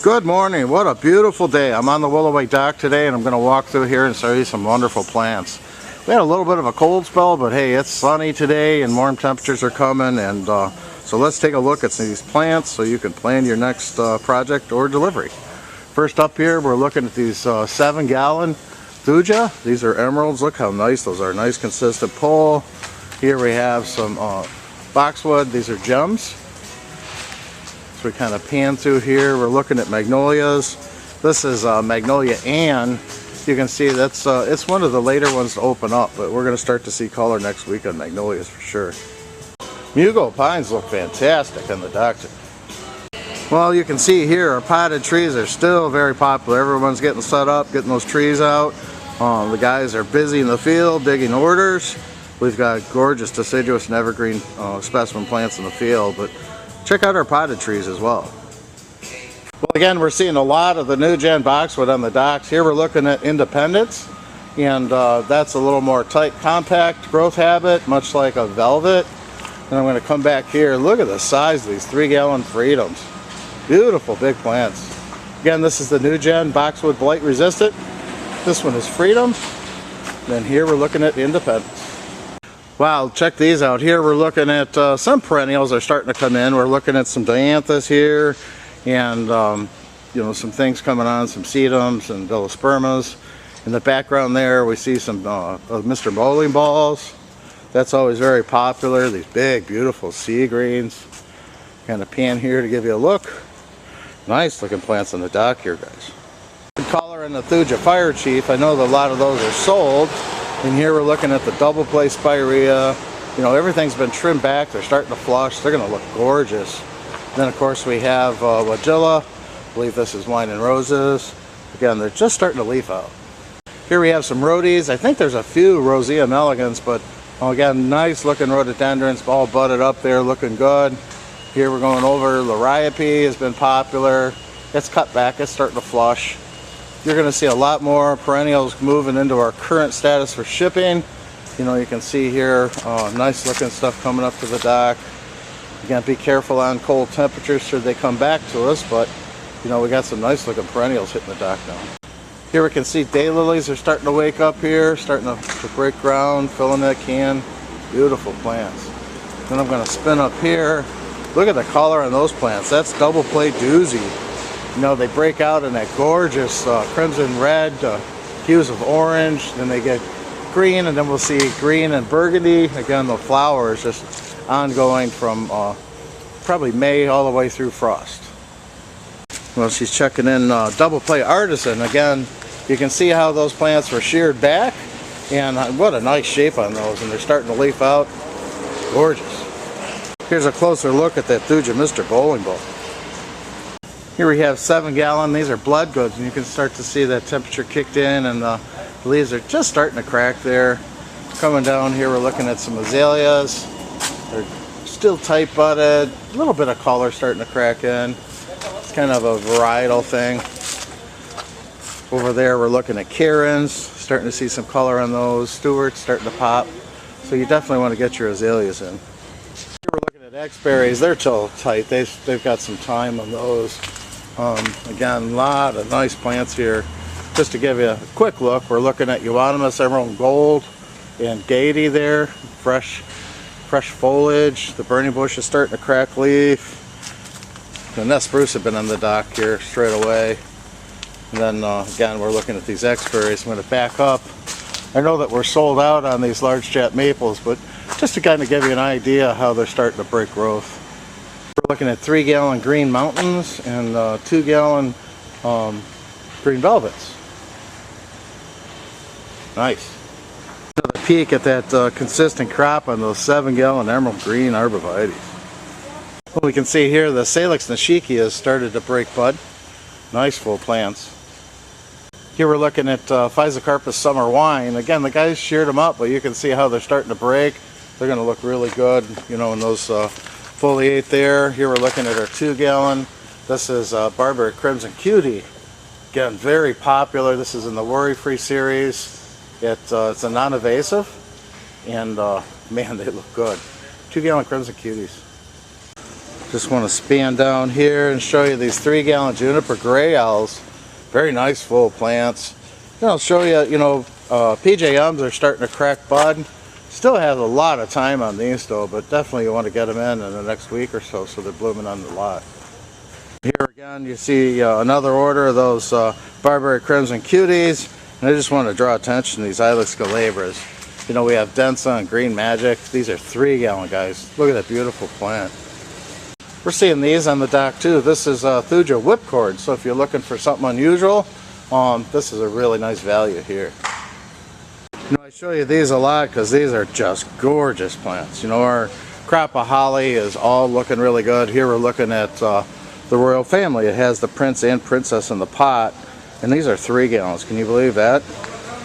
Good morning. What a beautiful day. I'm on the Willoway dock today and I'm going to walk through here and show you some wonderful plants. We had a little bit of a cold spell, but hey, it's sunny today and warm temperatures are coming, and so let's take a look at some of these plants so you can plan your next project or delivery. First up here, we're looking at these 7-gallon thuja. These are emeralds. Look how nice those are. Nice consistent pull. Here we have some boxwood. These are gems. So we kind of pan through here. We're looking at magnolias. This is Magnolia Ann. You can see that's it's one of the later ones to open up, but we're going to start to see color next week on magnolias for sure. Mugo pines look fantastic on the dock. Well, you can see here our potted trees are still very popular. Everyone's getting set up, getting those trees out. The guys are busy in the field digging orders. We've got gorgeous deciduous and evergreen specimen plants in the field, but check out our potted trees as well. Well, again, we're seeing a lot of the new gen boxwood on the docks. Here we're looking at Independence, and that's a little more tight, compact growth habit, much like a velvet. And I'm going to come back here. Look at the size of these 3-gallon Freedoms. Beautiful big plants. Again, this is the new gen boxwood blight resistant. This one is Freedom. Then here we're looking at Independence. Wow, check these out. Here we're looking at some perennials are starting to come in. We're looking at some dianthus here, and you know, some things coming on, some sedums and Villospermas. In the background there we see some Mr. Bowling balls. That's always very popular. These big, beautiful sea greens. Kind of pan here to give you a look. Nice looking plants on the dock here, guys. Good color in the Thuja Fire Chief. I know that a lot of those are sold. And here we're looking at the double play spirea. You know, everything's been trimmed back. They're starting to flush. They're going to look gorgeous. Then, of course, we have Wagilla. I believe this is Wine and Roses. Again, they're just starting to leaf out. Here we have some rhodies. I think there's a few Roseum elegans, but again, nice looking rhododendrons, all budded up there, looking good. Here we're going over Liriope has been popular. It's cut back. It's starting to flush. You're going to see a lot more perennials moving into our current status for shipping. You know, you can see here nice looking stuff coming up to the dock. Again, be careful on cold temperatures should they come back to us, but you know, we got some nice looking perennials hitting the dock now. Here we can see daylilies are starting to wake up here, starting to break ground, filling that can. Beautiful plants. Then I'm going to spin up here. Look at the color on those plants. That's double play doozy. You know, they break out in that gorgeous crimson red, hues of orange, then they get green, and then we'll see green and burgundy. Again, the flower is just ongoing from probably May all the way through frost. Well, she's checking in double play artisan. Again, you can see how those plants were sheared back, and what a nice shape on those, and they're starting to leaf out. Gorgeous. Here's a closer look at that Thuja Mr. Bowling Ball. Here we have 7-gallon. These are blood goods, and you can start to see that temperature kicked in, and the leaves are just starting to crack there. Coming down here, we're looking at some azaleas. They're still tight budded, a little bit of color starting to crack in. It's kind of a varietal thing. Over there, we're looking at Karens, starting to see some color on those. Stewart's starting to pop. So you definitely want to get your azaleas in. Here we're looking at X-berries. They're still tight. They've got some time on those. Again, a lot of nice plants here. Just to give you a quick look, we're looking at Euonymus Emerald Gold and Gaiety there. Fresh foliage. The burning bush is starting to crack leaf. The nest spruce have been on the dock here straight away. And then again, we're looking at these X-berries. I'm going to back up. I know that we're sold out on these large Jap maples, but just to kind of give you an idea how they're starting to break growth. We're looking at 3-gallon Green Mountains and 2-gallon Green Velvets. Nice. Another peek at that consistent crop on those 7-gallon Emerald Green Arborvitaes. Well, we can see here the Salix nishiki has started to break bud. Nice full plants. Here we're looking at Physocarpus Summer Wine. Again, the guys sheared them up, but you can see how they're starting to break. They're going to look really good, you know, in those foliate there. Here we're looking at our 2-gallon. This is Barbary Crimson Cutie. Again, very popular. This is in the Worry-Free series. It's a non-invasive, and man, they look good. 2-gallon Crimson Cuties. Just want to span down here and show you these 3-gallon juniper gray owls. Very nice full plants. I'll show you, PJMs are starting to crack bud. Still have a lot of time on these though, but definitely you want to get them in the next week or so they're blooming on the lot. Here again you see another order of those Barbary Crimson Cuties, and I just want to draw attention to these Ilex galabras. We have Densa and Green Magic. These are 3-gallon guys. Look at that beautiful plant. We're seeing these on the dock too. This is Thuja whipcord, so if you're looking for something unusual, this is a really nice value here. I show you these a lot because these are just gorgeous plants. Our crop of holly is all looking really good. Here we're looking at the royal family. It has the prince and princess in the pot, and these are 3 gallons. Can you believe that?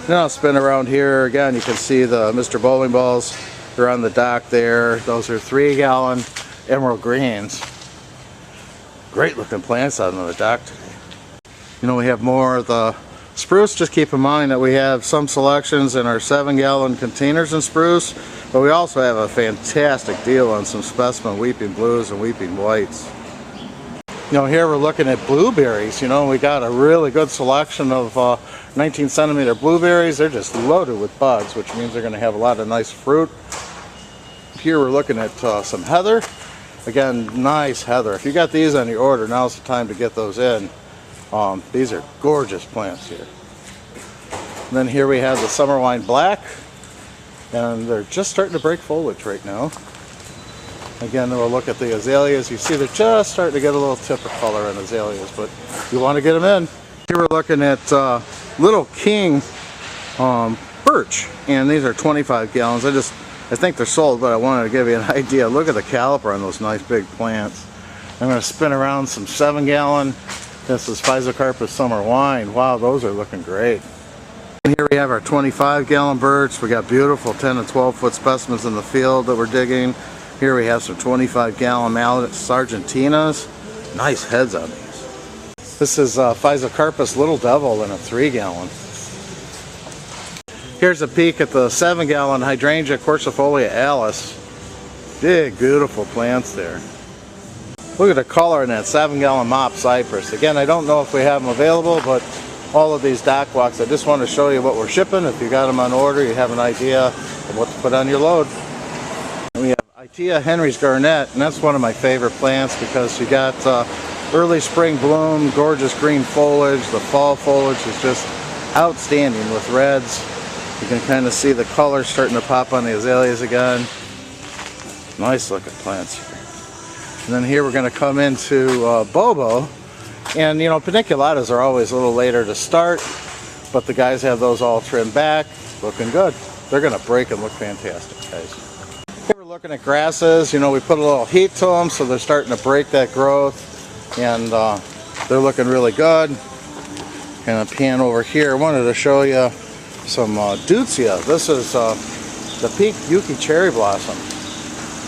I'll spin around here again. You can see the Mr. Bowling Balls. They're on the dock there. Those are 3-gallon emerald greens. Great looking plants out on the dock today. We have more of the spruce. Just keep in mind that we have some selections in our 7-gallon containers in spruce, but we also have a fantastic deal on some specimen weeping blues and weeping whites. Here we're looking at blueberries. We got a really good selection of 19 centimeter blueberries. They're just loaded with buds, which means they're going to have a lot of nice fruit. Here we're looking at some heather. Again, nice heather. If you got these on your order, now's the time to get those in. These are gorgeous plants here. And then here we have the summer wine black, and they're just starting to break foliage right now. Again, we'll look at the azaleas. You see they're just starting to get a little tip of color in azaleas, but you want to get them in. Here we're looking at Little King birch, and these are 25 gallons. I think they're sold, but I wanted to give you an idea. Look at the caliper on those nice big plants. I'm going to spin around some 7-gallon. This is Physocarpus summer wine. Wow, those are looking great. And here we have our 25-gallon birch. We got beautiful 10 and 12-foot specimens in the field that we're digging. Here we have some 25-gallon Sargentinas. Nice heads on these. This is Physocarpus Little Devil in a 3-gallon. Here's a peek at the 7-gallon Hydrangea Quercifolia Alice. Big, beautiful plants there. Look at the color in that 7-gallon Mop Cypress. Again, I don't know if we have them available, but all of these dock walks, I just want to show you what we're shipping. If you got them on order, you have an idea of what to put on your load. And we have Itea Henry's Garnet, and that's one of my favorite plants because you got early spring bloom, gorgeous green foliage. The fall foliage is just outstanding with reds. You can kind of see the color starting to pop on the azaleas again. Nice looking plants here. And then here we're going to come into Bobo. And paniculatas are always a little later to start, but the guys have those all trimmed back, looking good. They're going to break and look fantastic, guys. Here we're looking at grasses. We put a little heat to them, so they're starting to break that growth, and they're looking really good. Kind of pan over here. I wanted to show you some Deutzia. This is the Pink Yuki Cherry Blossom.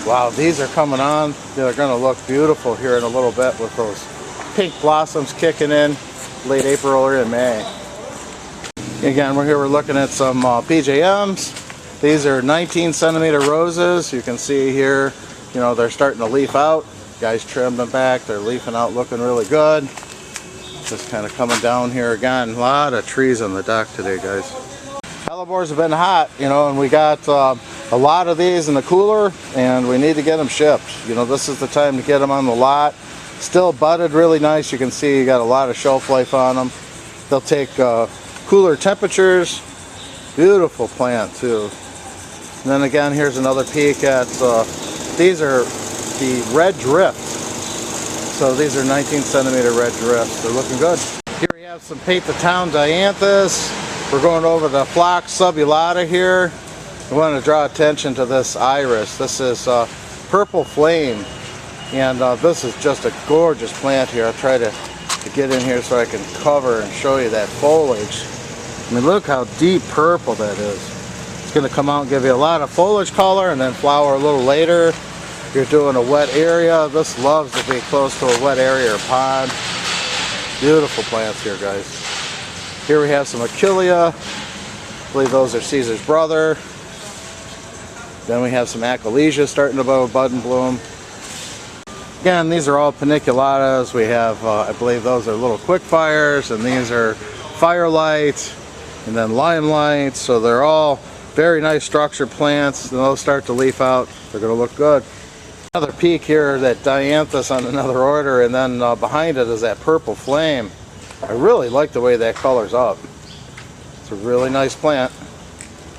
Wow, these are coming on. They're going to look beautiful here in a little bit with those pink blossoms kicking in late April or in May. Again, we're looking at some PJMs. These are 19 centimeter roses. You can see here, they're starting to leaf out. Guys trimmed them back. They're leafing out, looking really good. Just kind of coming down here again. A lot of trees on the dock today, guys. Hellebores have been hot, and we got a lot of these in the cooler, and we need to get them shipped. This is the time to get them on the lot. Still budded really nice. You can see you got a lot of shelf life on them. They'll take cooler temperatures. Beautiful plant too. And then again, here's another peek at these are the red drift. So these are 19 centimeter red drifts. They're looking good. Here we have some Paint the Town Dianthus. We're going over the Phlox subulata here. I want to draw attention to this iris. This is Purple Flame, and this is just a gorgeous plant here. I'll try to get in here so I can cover and show you that foliage. I mean, look how deep purple that is. It's going to come out and give you a lot of foliage color and then flower a little later. If you're doing a wet area, this loves to be close to a wet area or pond. Beautiful plants here, guys. Here we have some Achillea. I believe those are Caesar's brother. Then we have some Achillesia starting to bud and bloom. Again, these are all paniculatas. We have, I believe those are little quick fires, and these are firelight, and then limelight. So they're all very nice structured plants. And they'll start to leaf out. They're going to look good. Another peak here, that dianthus on another order, and then behind it is that purple flame. I really like the way that colors up. It's a really nice plant.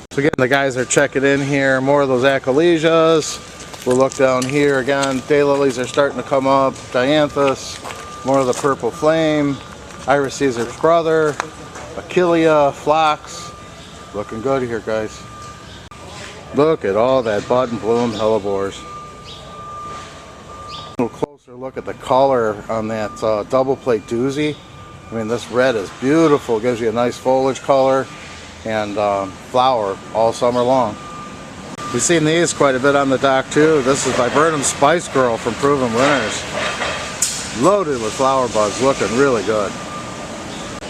So again, the guys are checking in here. More of those achlysias. We'll look down here again. Daylilies are starting to come up. Dianthus, more of the purple flame. Iris Caesar's brother, Achillea, phlox. Looking good here, guys. Look at all that bud and bloom hellebores. A little closer look at the color on that double plate doozy. I mean, this red is beautiful. It gives you a nice foliage color and flower all summer long. We've seen these quite a bit on the dock too. This is Viburnum Spice Girl from Proven Winners. Loaded with flower buds, looking really good.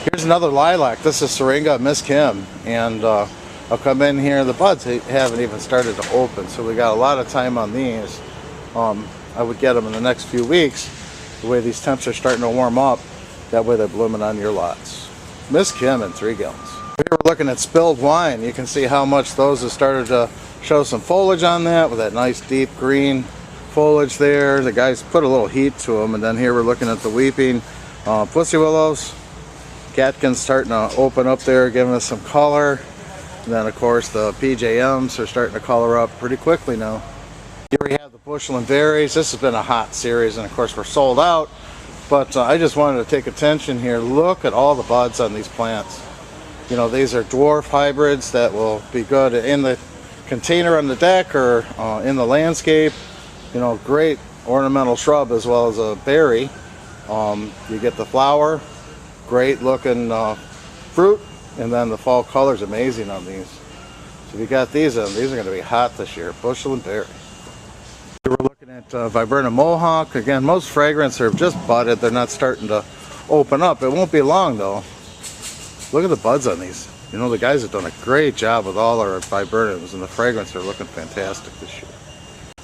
Here's another lilac. This is Syringa Miss Kim, and I'll come in here. The buds haven't even started to open, so we got a lot of time on these. I would get them in the next few weeks. The way these temps are starting to warm up, that way they're blooming on your lots. Miss Kim in 3 gallons. Here we're looking at spilled wine. You can see how much those have started to show some foliage on that, with that nice deep green foliage there. The guys put a little heat to them. And then here we're looking at the weeping pussy willows. Catkins starting to open up there, giving us some color. And then of course the PJMs are starting to color up pretty quickly now. Here we have the bushland berries. This has been a hot series, and of course we're sold out, but I just wanted to take attention here. Look at all the buds on these plants. You know, these are dwarf hybrids that will be good in the container on the deck or in the landscape. You know, great ornamental shrub as well as a berry. You get the flower, great looking fruit, and then the fall color is amazing on these. So if you got these in, these are going to be hot this year. Bushel and berry. Here we're looking at Viburnum Mohawk. Again, most fragrance are just budded. They're not starting to open up. It won't be long though. Look at the buds on these. You know, the guys have done a great job with all our viburnums, and the fragrance are looking fantastic this year.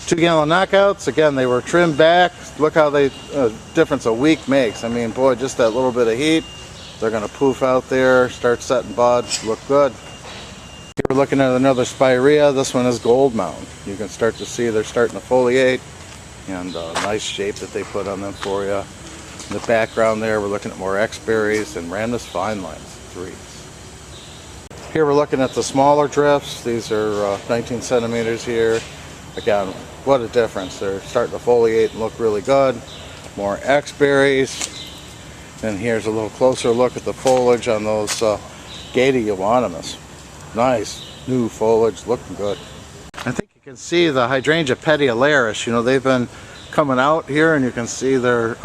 2 gallon knockouts. Again, they were trimmed back. Look how they difference a week makes. I mean, boy, just that little bit of heat, they're going to poof out there, start setting buds, look good. Here we're looking at another spirea. This one is Gold Mound. You can start to see they're starting to foliate, and nice shape that they put on them for you. In the background there, we're looking at more X-berries and Randus Fine Lines, 3s. Here we're looking at the smaller drifts. These are 19 centimeters here. Again, what a difference. They're starting to foliate and look really good. More X-berries. And here's a little closer look at the foliage on those Gaeta euonymus. Nice new foliage, looking good. I think you can see the hydrangea petiolaris. You know, they've been coming out here, and you can see they're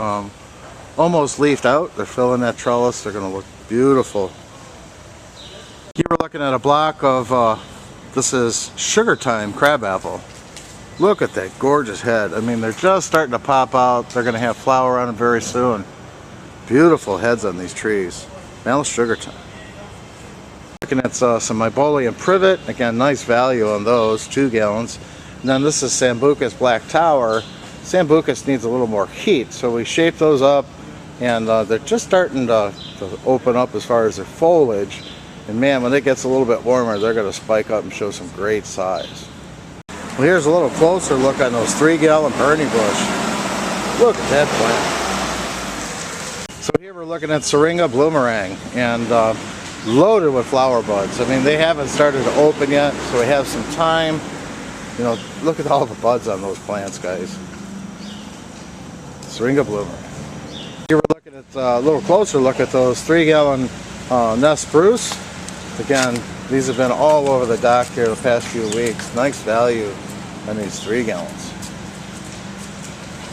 almost leafed out. They're filling that trellis. They're going to look beautiful. Here we're looking at a block of, this is Sugar Time crabapple. Look at that gorgeous head. I mean, they're just starting to pop out. They're going to have flower on them very soon. Beautiful heads on these trees. Now Sugar Time. Looking at some Meiboleum privet. Again, nice value on those, 2 gallons. And then this is Sambucus Black Tower. Sambucus needs a little more heat, so we shape those up, and they're just starting to open up as far as their foliage. And man, when it gets a little bit warmer, they're going to spike up and show some great size. Well, here's a little closer look on those 3 gallon Bernie bush. Look at that plant. So here we're looking at Syringa Bloomerang, and loaded with flower buds. I mean, they haven't started to open yet, so we have some time. You know, look at all the buds on those plants, guys. Syringa Bloomerang. Here we're looking at a little closer look at those 3 gallon Nest Spruce. Again, these have been all over the dock here the past few weeks. Nice value on these 3 gallons.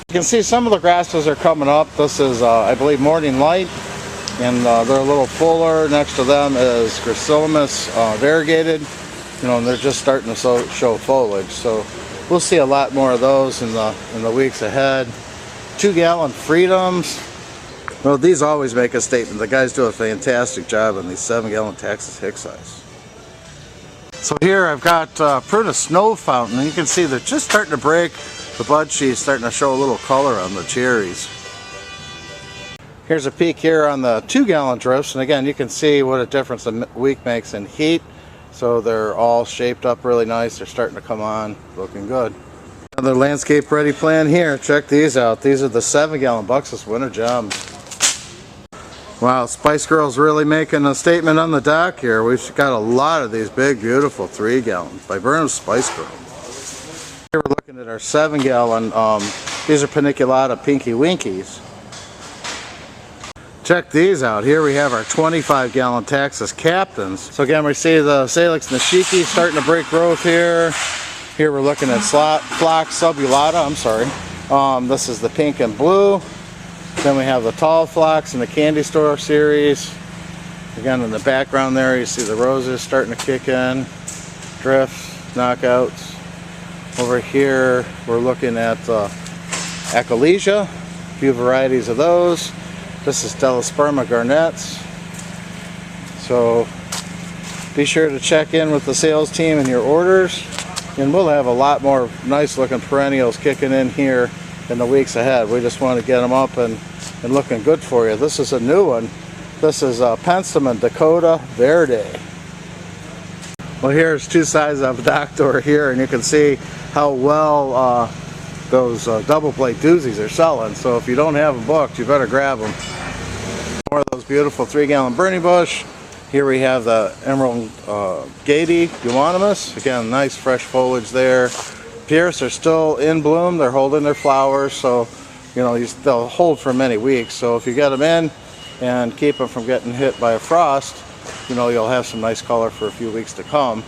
You can see some of the grasses are coming up. This is, I believe, Morning Light, and they're a little fuller. Next to them is Gracilis variegated, you know, and they're just starting to show foliage. So we'll see a lot more of those in the weeks ahead. 2 gallon Freedoms. Well, these always make a statement. The guys do a fantastic job on these 7 gallon Texas Hickseyes. So here I've got Prunus Snow Fountain, and you can see they're just starting to break the bud sheet's starting to show a little color on the cherries. Here's a peek here on the 2-gallon drifts, and again you can see what a difference a week makes in heat. So they're all shaped up really nice. They're starting to come on, looking good. Another landscape ready plant here. Check these out. These are the 7-gallon Buxus Winter Gems. Wow, Spice Girl's really making a statement on the dock here. We've got a lot of these big, beautiful 3-gallon Viburnum Spice Girl. Here we're looking at our 7-gallon. These are Paniculata Pinky Winkies. Check these out. Here we have our 25-gallon Texas Captains. So again, we see the Salix Nishiki starting to break growth here. Here we're looking at Phlox Subulata. I'm sorry. This is the pink and blue. Then we have the Tall Phlox in the Candy Store series. Again, in the background there, you see the roses starting to kick in. Drifts, knockouts. Over here, we're looking at Achalasia. A few varieties of those. This is Delosperma Garnets. So be sure to check in with the sales team and your orders, and we'll have a lot more nice looking perennials kicking in here in the weeks ahead. We just want to get them up and looking good for you. This is a new one. This is Penstemon Dakota Verde. Well, here's two sides of the dock door here, and you can see how well those double plate doozies are selling. So if you don't have them booked, you better grab them. More of those beautiful 3-gallon Burning Bush. Here we have the Emerald Gady Euonymus. Again, nice fresh foliage there. Pierce are still in bloom. They're holding their flowers, so you know they'll hold for many weeks. So if you get them in and keep them from getting hit by a frost, you know you'll have some nice color for a few weeks to come.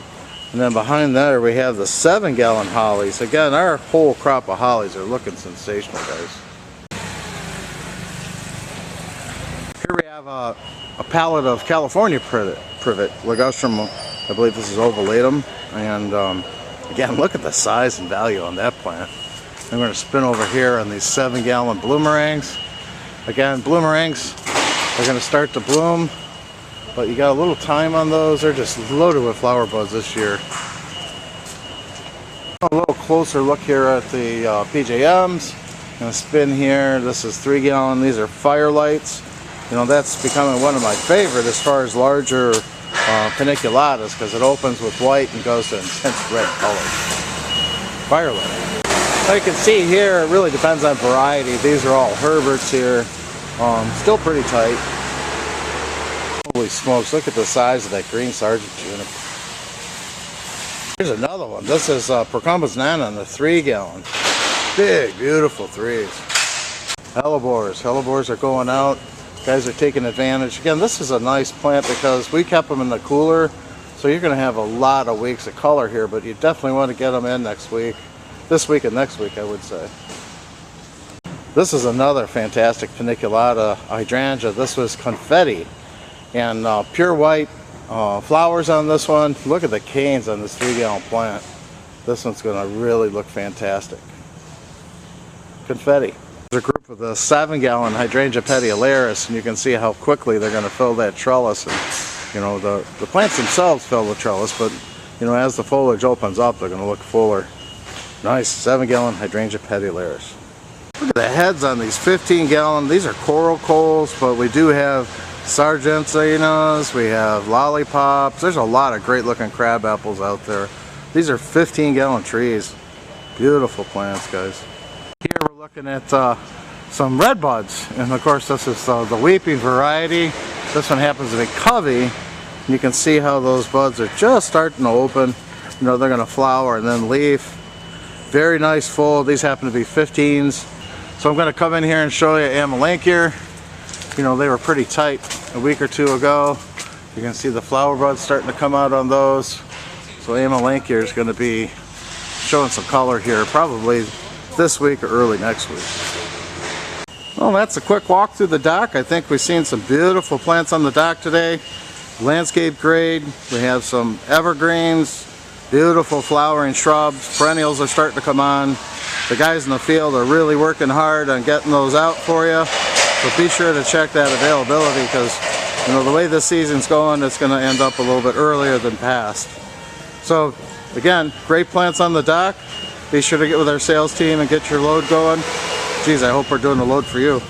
And then behind there we have the 7-gallon hollies. Again, our whole crop of hollies are looking sensational, guys. Here we have a pallet of California privet, Ligustrum. I believe this is ovulatum. And again, look at the size and value on that plant. I'm going to spin over here on these 7-gallon bloomerangs. Again, bloomerangs are going to start to bloom, but you got a little time on those. They're just loaded with flower buds this year. A little closer look here at the PJMs. I'm going to spin here. This is 3-gallon. These are Firelights. You know, that's becoming one of my favorite as far as larger paniculatas, because it opens with white and goes to intense red color. Firelight. Now you can see here, it really depends on variety. These are all Herberts here. Still pretty tight. Holy smokes, look at the size of that green Sargent juniper. Here's another one. This is Procumbens nana in the 3-gallon. Big, beautiful threes. Hellebores. Hellebores are going out. Guys are taking advantage. Again, this is a nice plant because we kept them in the cooler, so you're going to have a lot of weeks of color here, but you definitely want to get them in next week. This week and next week, I would say. This is another fantastic paniculata hydrangea. This was Confetti, and pure white flowers on this one. Look at the canes on this 3-gallon plant. This one's going to really look fantastic. Confetti. There's a group of the 7-gallon Hydrangea petiolaris, and you can see how quickly they're going to fill that trellis. And you know, the plants themselves fill the trellis, but you know, as the foliage opens up, they're going to look fuller. Nice 7-gallon Hydrangea petiolaris. Look at the heads on these 15-gallon. These are coral coals, but we do have Sargentinas, we have lollipops. There's a lot of great looking crab apples out there. These are 15-gallon trees. Beautiful plants, guys. Here we're looking at some red buds, and of course this is the weeping variety. This one happens to be Covey. You can see how those buds are just starting to open. You know, they're going to flower and then leaf. Very nice full. These happen to be 15s. So I'm going to come in here and show you Amelanchier. You know, they were pretty tight a week or two ago. You can see the flower buds starting to come out on those. So Amelanchier is going to be showing some color here probably this week or early next week. Well, that's a quick walk through the dock. I think we've seen some beautiful plants on the dock today. Landscape grade. We have some evergreens, beautiful flowering shrubs. Perennials are starting to come on. The guys in the field are really working hard on getting those out for you. So be sure to check that availability, because you know, the way this season's going, it's going to end up a little bit earlier than past. So again, great plants on the dock. be sure to get with our sales team and get your load going. Geez, I hope we're doing the load for you.